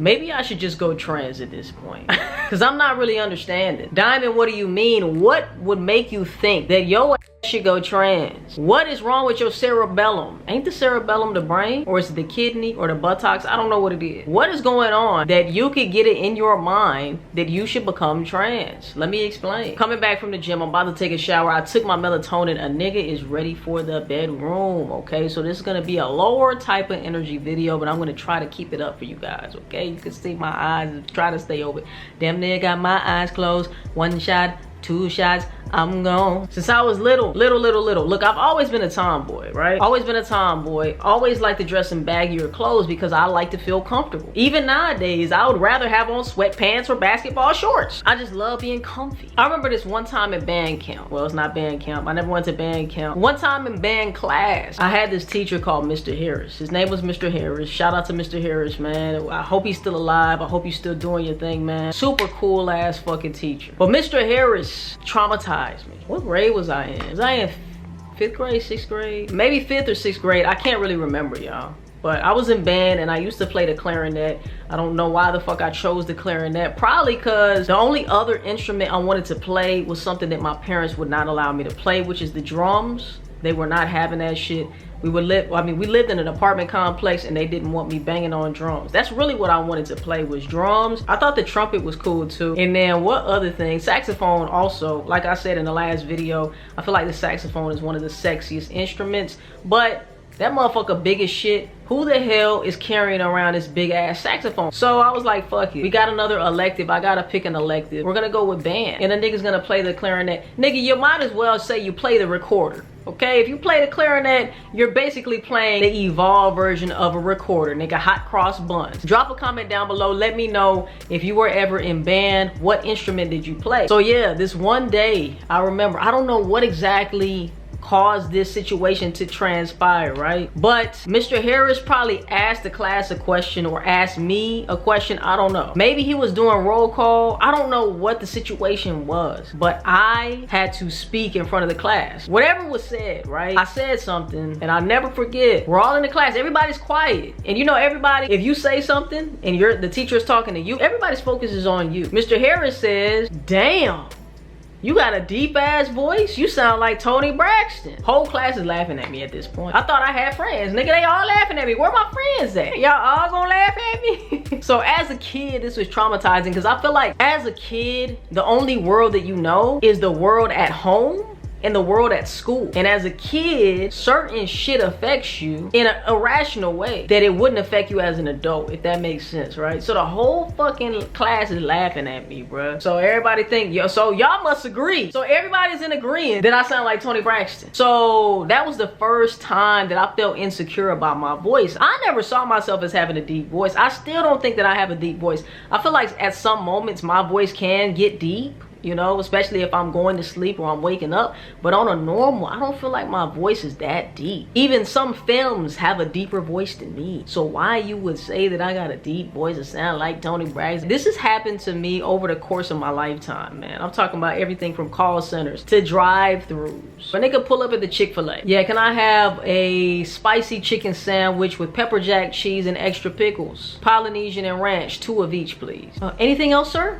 Maybe I should just go trans at this point. Because I'm not really understanding. Diamond, what do you mean? What would make you think that your ass should go trans? What is wrong with your cerebellum? Ain't the cerebellum the brain? Or is it the kidney or the buttocks? I don't know what it is. What is going on that you could get it in your mind that you should become trans? Let me explain. Coming back from the gym, I'm about to take a shower. I took my melatonin. A nigga is ready for the bedroom, okay? So this is going to be a lower type of energy video, but I'm going to try to keep it up for you guys, okay? You can see my eyes, try to stay open. Damn near got my eyes closed. One shot, two shots, I'm gone. Since I was little. Look, I've always been a tomboy, right? Always been a tomboy. Always like to dress in baggier clothes because I like to feel comfortable. Even nowadays, I would rather have on sweatpants or basketball shorts. I just love being comfy. I remember this one time at band camp. Well, it's not band camp. I never went to band camp. One time in band class, I had this teacher called Mr. Harris. His name was Mr. Harris. Shout out to Mr. Harris, man. I hope he's still alive. I hope you're still doing your thing, man. Super cool ass fucking teacher. But Mr. Harris traumatized me. What grade was I in? Was I in 5th grade, 6th grade? Maybe 5th or 6th grade. I can't really remember, y'all. But I was in band and I used to play the clarinet. I don't know why the fuck I chose the clarinet. Probably because the only other instrument I wanted to play was something that my parents would not allow me to play, which is the drums. They were not having that shit. We lived in an apartment complex and they didn't want me banging on drums. That's really what I wanted to play, was drums. I thought the trumpet was cool too. And then what other thing? Saxophone also. Like I said in the last video, I feel like the saxophone is one of the sexiest instruments, but that motherfucker big as shit. Who the hell is carrying around this big ass saxophone? So I was like, fuck it. We got another elective. I gotta pick an elective. We're gonna go with band. And the nigga's gonna play the clarinet. Nigga, you might as well say you play the recorder. Okay, if you play the clarinet, you're basically playing the evolved version of a recorder, nigga. Hot cross buns. Drop a comment down below. Let me know if you were ever in band. What instrument did you play? So yeah, this one day, I remember, I don't know what exactly caused this situation to transpire, right? But Mr. Harris probably asked the class a question or asked me a question. I don't know. Maybe he was doing roll call. I don't know what the situation was, but I had to speak in front of the class. Whatever was said, right? I said something and I'll never forget. We're all in the class. Everybody's quiet. And you know, everybody, if you say something and the teacher is talking to you, everybody's focus is on you. Mr. Harris says, damn, you got a deep ass voice. You sound like Tony Braxton. Whole class is laughing at me at this point. I thought I had friends. Nigga, they all laughing at me. Where my friends at? Y'all all gonna laugh at me? So as a kid, this was traumatizing because I feel like as a kid, the only world that you know is the world at home and the world at school. And as a kid, certain shit affects you in an irrational way that it wouldn't affect you as an adult, if that makes sense, right? So the whole fucking class is laughing at me, bruh. So everybody think, yo, so y'all must agree. So everybody's in agreement that I sound like Tony Braxton. So that was the first time that I felt insecure about my voice. I never saw myself as having a deep voice. I still don't think that I have a deep voice. I feel like at some moments my voice can get deep, you know, especially if I'm going to sleep or I'm waking up. But on a normal, I don't feel like my voice is that deep. Even some films have a deeper voice than me. So why you would say that I got a deep voice and sound like Tony Braxton? This has happened to me over the course of my lifetime, man. I'm talking about everything from call centers to drive-thrus. When they could pull up at the Chick-fil-A. Yeah, can I have a spicy chicken sandwich with pepper jack cheese and extra pickles? Polynesian and ranch, 2 of each, please. Anything else, sir?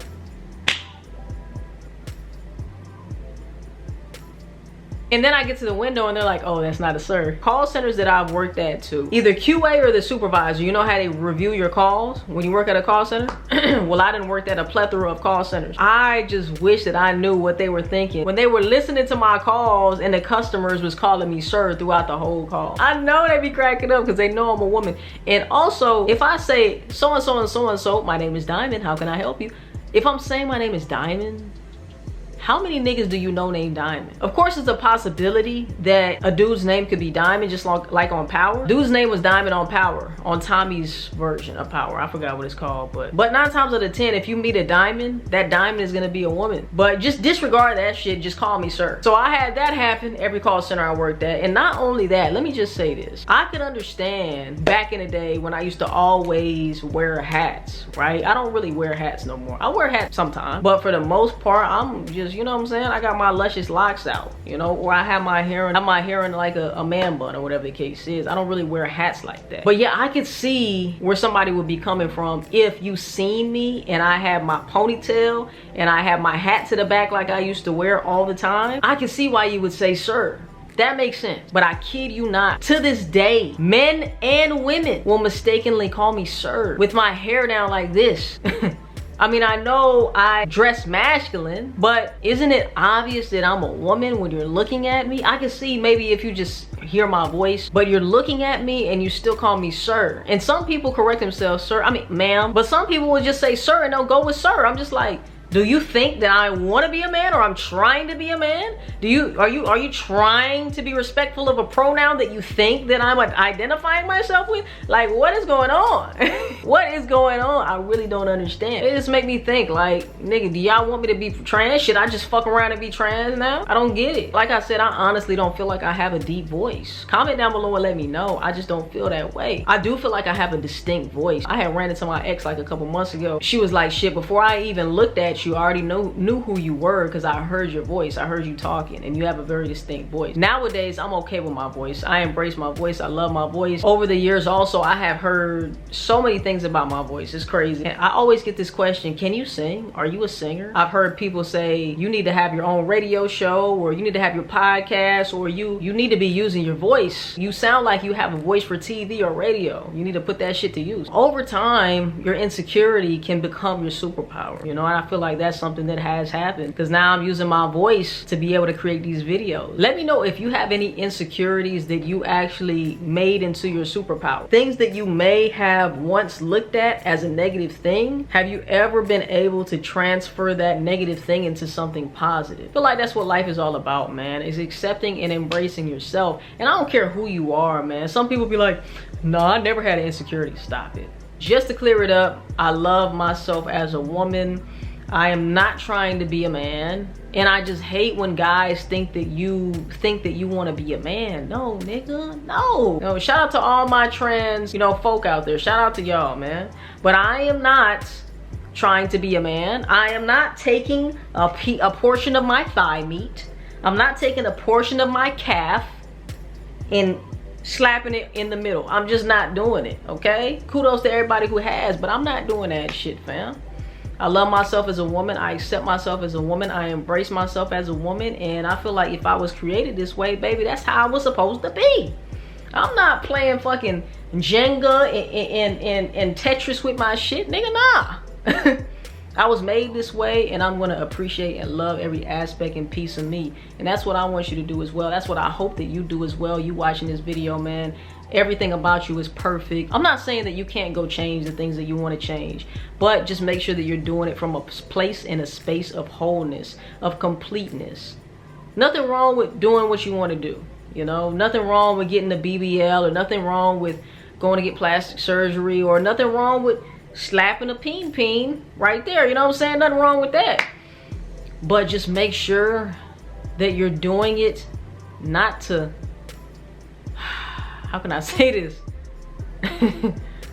And then I get to the window and they're like, oh, that's not a sir. Call centers that I've worked at too, either QA or the supervisor, you know how they review your calls when you work at a call center? Well, I didn't work at a plethora of call centers. I just wish that I knew what they were thinking when they were listening to my calls and the customers was calling me sir throughout the whole call. I know they be cracking up because they know I'm a woman. And also, if I say so-and-so and so-and-so, my name is Diamond, how can I help you? If I'm saying my name is Diamond, how many niggas do you know named Diamond? Of course, it's a possibility that a dude's name could be Diamond, just like on Power. Dude's name was Diamond on Power, on Tommy's version of Power. I forgot what it's called, but 9 times out of 10, if you meet a diamond, that diamond is gonna be a woman. But just disregard that shit, just call me sir. So I had that happen every call center I worked at. And not only that, let me just say this. I could understand back in the day when I used to always wear hats, right? I don't really wear hats no more. I wear hats sometimes, but for the most part, I'm just just, you know what I'm saying, I got my luscious locks out, you know, or I have my hair in like a man bun or whatever the case is. I don't really wear hats like that. But yeah, I could see where somebody would be coming from if you seen me and I had my ponytail and I had my hat to the back like I used to wear all the time. I can see why you would say sir. That makes sense. But I kid you not, to this day, men and women will mistakenly call me sir with my hair down like this. I mean, I know I dress masculine, but isn't it obvious that I'm a woman when you're looking at me? I can see maybe if you just hear my voice, but you're looking at me and you still call me sir. And some people correct themselves, sir, I mean, ma'am, but some people will just say sir and they'll go with sir. I'm just like, do you think that I want to be a man or I'm trying to be a man? Are you trying to be respectful of a pronoun that you think that I'm identifying myself with? Like, what is going on? What is going on? I really don't understand. It just make me think, like, nigga, do y'all want me to be trans? Should I just fuck around and be trans now? I don't get it. Like I said, I honestly don't feel like I have a deep voice. Comment down below and let me know. I just don't feel that way. I do feel like I have a distinct voice. I had ran into my ex like a couple months ago. She was like, shit, before I even looked at you, I already knew who you were because I heard your voice. I heard you talking and you have a very distinct voice. Nowadays, I'm okay with my voice. I embrace my voice. I love my voice. Over the years also, I have heard so many things about my voice. It's crazy. And I always get this question, can you sing? Are you a singer? I've heard people say you need to have your own radio show or you need to have your podcast or you need to be using your voice. You sound like you have a voice for TV or radio. You need to put that shit to use. Over time, your insecurity can become your superpower, you know, and I feel like that's something that has happened because now I'm using my voice to be able to create these videos. Let me know if you have any insecurities that you actually made into your superpower. Things that you may have once looked at as a negative thing. Have you ever been able to transfer that negative thing into something positive? I feel like that's what life is all about, man, is accepting and embracing yourself. And I don't care who you are, man. Some people be like, no, I never had an insecurity. Stop it. Just to clear it up, I love myself as a woman. I am not trying to be a man, and I just hate when guys think that you want to be a man. No, nigga, no. No. Shout out to all my trans, you know, folk out there. Shout out to y'all, man. But I am not trying to be a man. I am not taking a portion of my thigh meat. I'm not taking a portion of my calf and slapping it in the middle. I'm just not doing it, okay? Kudos to everybody who has, but I'm not doing that shit, fam. I love myself as a woman. I accept myself as a woman. I embrace myself as a woman. And I feel like if I was created this way, baby, that's how I was supposed to be. I'm not playing fucking Jenga and Tetris with my shit. Nigga, nah. I was made this way and I'm going to appreciate and love every aspect and piece of me. And that's what I want you to do as well. That's what I hope that you do as well. You watching this video, man. Everything about you is perfect. I'm not saying that you can't go change the things that you want to change, but just make sure that you're doing it from a place and a space of wholeness, of completeness. Nothing wrong with doing what you want to do, you know? Nothing wrong with getting the BBL, or nothing wrong with going to get plastic surgery, or nothing wrong with slapping a peen right there, you know what I'm saying? Nothing wrong with that. But just make sure that you're doing it not to... How can I say this?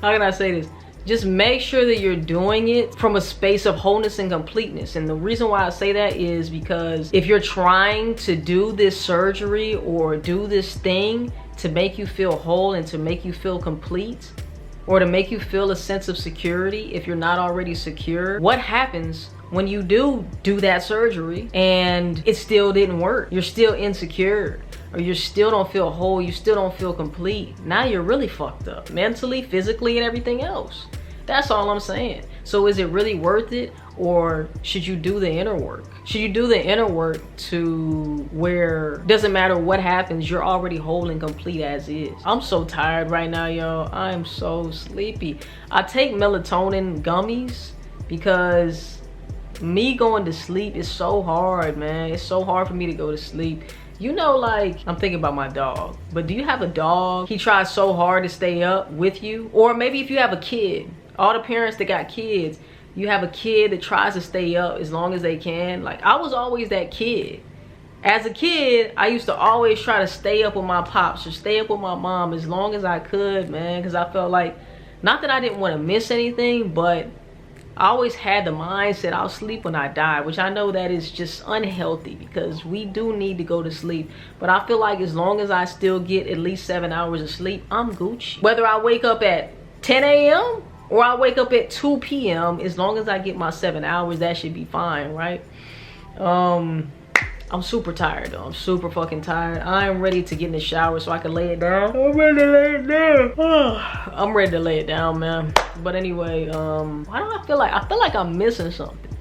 How can I say this? Just make sure that you're doing it from a space of wholeness and completeness. And the reason why I say that is because if you're trying to do this surgery or do this thing to make you feel whole and to make you feel complete, or to make you feel a sense of security if you're not already secure, what happens when you do that surgery and it still didn't work? You're still insecure, or you still don't feel whole, you still don't feel complete. Now you're really fucked up mentally, physically, and everything else. That's all I'm saying. So is it really worth it, or should you do the inner work? Should you do the inner work to where doesn't matter what happens, you're already whole and complete as is? I'm so tired right now, y'all. I am so sleepy. I take melatonin gummies because me going to sleep is so hard, man. It's so hard for me to go to sleep. You know, like, I'm thinking about my dog, but do you have a dog? He tries so hard to stay up with you. Or maybe if you have a kid, all the parents that got kids, you have a kid that tries to stay up as long as they can. Like, I was always that kid. As a kid, I used to always try to stay up with my pops or stay up with my mom as long as I could, man, because I felt like, not that I didn't want to miss anything, but I always had the mindset I'll sleep when I die, which I know that is just unhealthy because we do need to go to sleep. But I feel like as long as I still get at least 7 hours of sleep, I'm Gucci. Whether I wake up at 10 a.m. or I wake up at 2 p.m., as long as I get my 7 hours, that should be fine, right? I'm super tired though. I'm super fucking tired. I am ready to get in the shower so I can lay it down. I'm ready to lay it down. I'm ready to lay it down, man. But anyway, why do I feel like I'm missing something?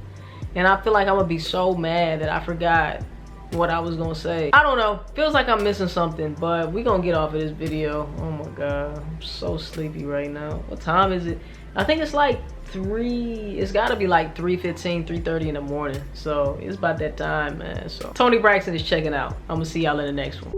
And I feel like I'm gonna be so mad that I forgot what I was gonna say. I don't know. Feels like I'm missing something, but we gonna get off of this video. Oh my god, I'm so sleepy right now. What time is it? I think it's like 3, it's gotta be like 3:15, 3:30 in the morning. So it's about that time, man. So Tony Braxton is checking out. I'm gonna see y'all in the next one.